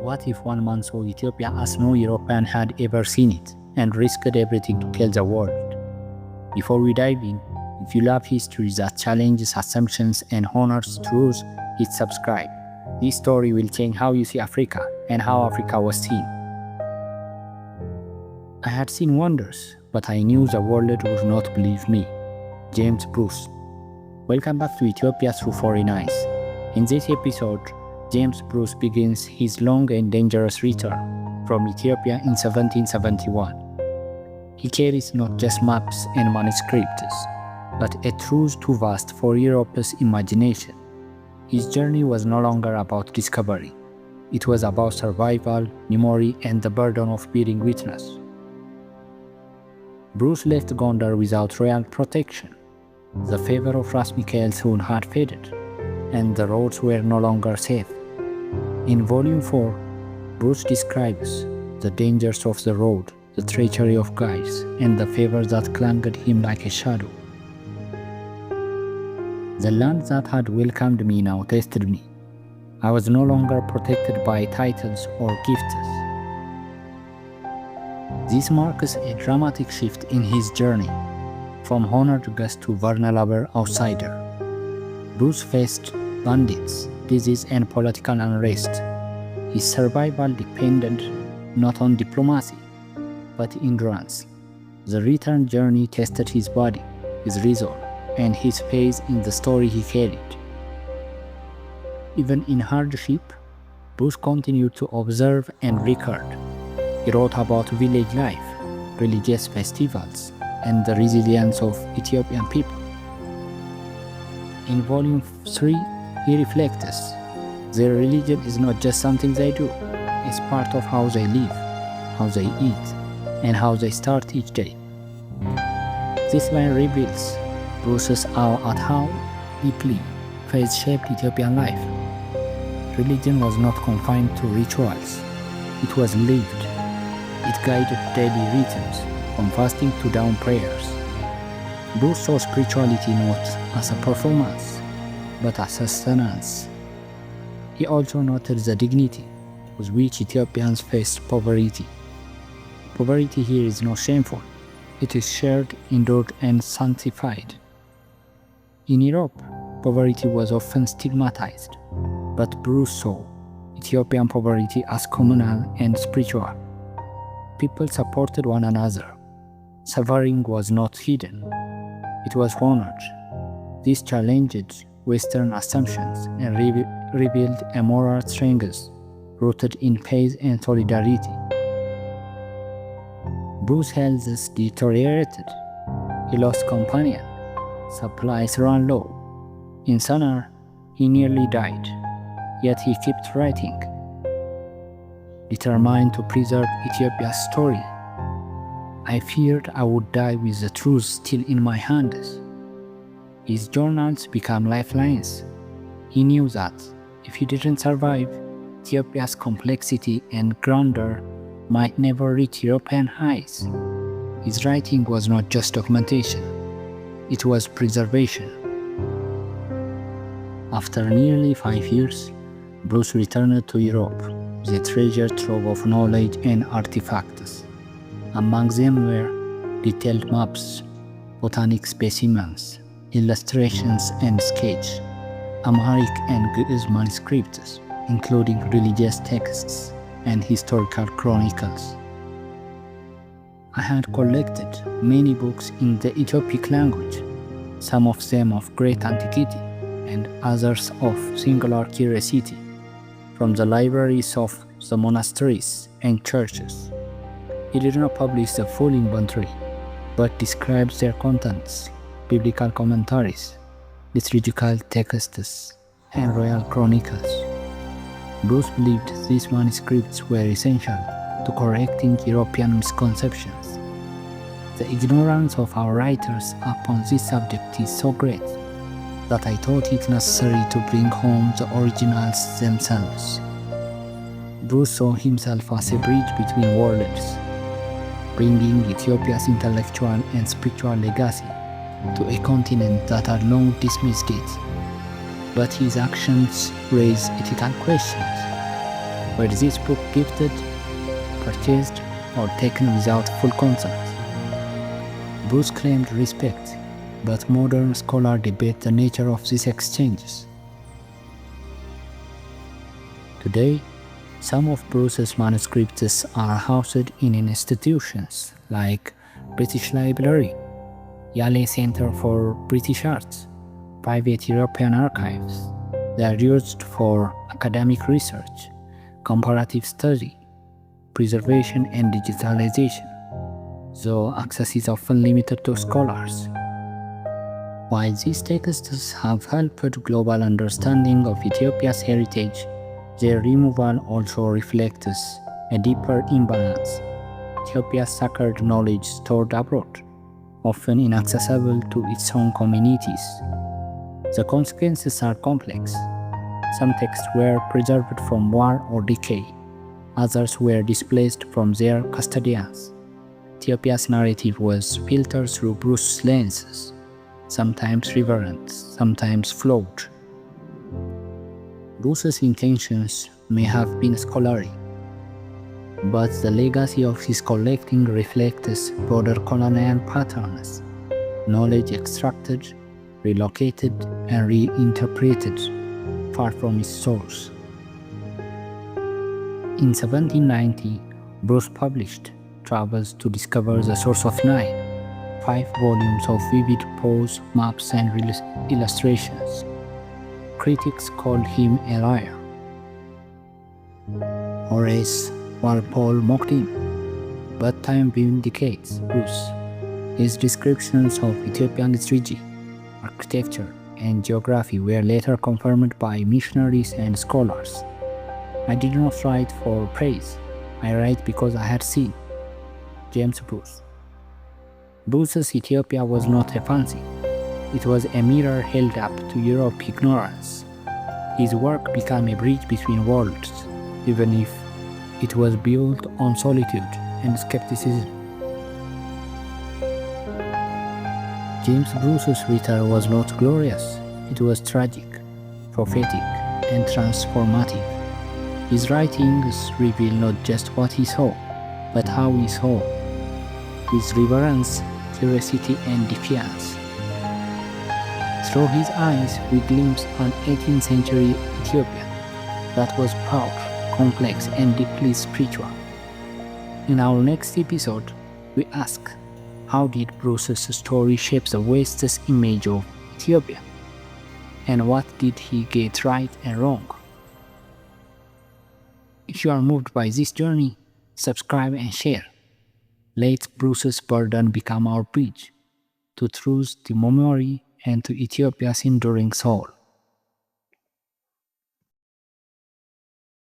What if one man saw Ethiopia as no European had ever seen it and risked everything to tell the world? Before we dive in, if you love history that challenges assumptions and honors truths, hit subscribe. This story will change how you see Africa and how Africa was seen. I had seen wonders, but I knew the world would not believe me. James Bruce. Welcome back to Ethiopia Through Foreign Eyes. In this episode, James Bruce begins his long and dangerous return from Ethiopia in 1771. He carries not just maps and manuscripts, but a truth too vast for Europe's imagination. His journey was no longer about discovery. It was about survival, memory, and the burden of bearing witness. Bruce left Gondar without royal protection. The favor of Ras Mikhael soon had faded, and the roads were no longer safe. In Volume 4, Bruce describes the dangers of the road, the treachery of guides, and the favor that clung to him like a shadow. The land that had welcomed me now tested me. I was no longer protected by titles or gifts. This marks a dramatic shift in his journey, from honored guest to vulnerable outsider. Bruce faced bandits, disease, and political unrest. His survival depended not on diplomacy, but endurance. The return journey tested his body, his resolve, and his faith in the story he carried. Even in hardship, Bruce continued to observe and record. He wrote about village life, religious festivals, and the resilience of Ethiopian people. In Volume 3, he reflects, their religion is not just something they do, it's part of how they live, how they eat, and how they start each day. This line reveals Bruce's awe at how deeply faith shaped Ethiopian life. Religion was not confined to rituals, it was lived. It guided daily rhythms, from fasting to dawn prayers. Bruce saw spirituality not as a performance, but as sustenance. He also noted the dignity with which Ethiopians faced poverty. Poverty here is not shameful. It is shared, endured, and sanctified. In Europe, poverty was often stigmatized, but Bruce saw Ethiopian poverty as communal and spiritual. People supported one another. Suffering was not hidden. It was honored. This challenged Western assumptions and revealed a moral strength rooted in faith and solidarity. Bruce's health deteriorated. He lost companion. Supplies ran low. In summer, he nearly died, yet he kept writing, determined to preserve Ethiopia's story. I feared I would die with the truth still in my hands. His journals became lifelines. He knew that if he didn't survive, Ethiopia's complexity and grandeur might never reach European heights. His writing was not just documentation, it was preservation. After nearly 5 years, Bruce returned to Europe with a treasure trove of knowledge and artifacts. Among them were detailed maps, botanic specimens, illustrations and sketches, Amharic and Ge'ez manuscripts, including religious texts and historical chronicles. I had collected many books in the Ethiopic language, some of them of great antiquity and others of singular curiosity, from the libraries of the monasteries and churches. He did not publish the full inventory, but describes their contents, biblical commentaries, liturgical texts, and royal chronicles. Bruce believed these manuscripts were essential to correcting European misconceptions. The ignorance of our writers upon this subject is so great that I thought it necessary to bring home the originals themselves. Bruce saw himself as a bridge between worlds, bringing Ethiopia's intellectual and spiritual legacy to a continent that had long dismissed it. But his actions raise ethical questions. Were this book gifted, purchased, or taken without full consent? Bruce claimed respect, but modern scholars debate the nature of these exchanges. Today, some of Bruce's manuscripts are housed in institutions like British Library, Yale Center for British Arts, private European archives. They are used for academic research, comparative study, preservation, and digitalization, though access is often limited to scholars. While these texts have helped global understanding of Ethiopia's heritage, their removal also reflects a deeper imbalance. Ethiopia's sacred knowledge stored abroad, often inaccessible to its own communities. The consequences are complex. Some texts were preserved from war or decay, others were displaced from their custodians. Ethiopia's narrative was filtered through Bruce's lenses, sometimes reverent, sometimes flawed. Bruce's intentions may have been scholarly, but the legacy of his collecting reflects broader colonial patterns: knowledge extracted, relocated, and reinterpreted far from its source. In 1790, Bruce published Travels to Discover the Source of Nile, 5 volumes of vivid prose, maps, and illustrations. Critics called him a liar. Horace Walpole mocked him, but time vindicates Bruce. His descriptions of Ethiopian liturgy, architecture, and geography were later confirmed by missionaries and scholars. I did not write for praise, I write because I had seen. James Bruce. Bruce's Ethiopia was not a fancy. It was a mirror held up to Europe's ignorance. His work became a bridge between worlds, even if it was built on solitude and skepticism. James Bruce's return was not glorious, it was tragic, prophetic, and transformative. His writings reveal not just what he saw, but how he saw, with reverence, curiosity, and defiance. Through his eyes, we glimpse an 18th century Ethiopia that was proud, complex, and deeply spiritual. In our next episode, we ask, how did Bruce's story shape the West's image of Ethiopia? And what did he get right and wrong? If you are moved by this journey, subscribe and share. Let Bruce's burden become our bridge to truth, to memory, and to Ethiopia's enduring soul.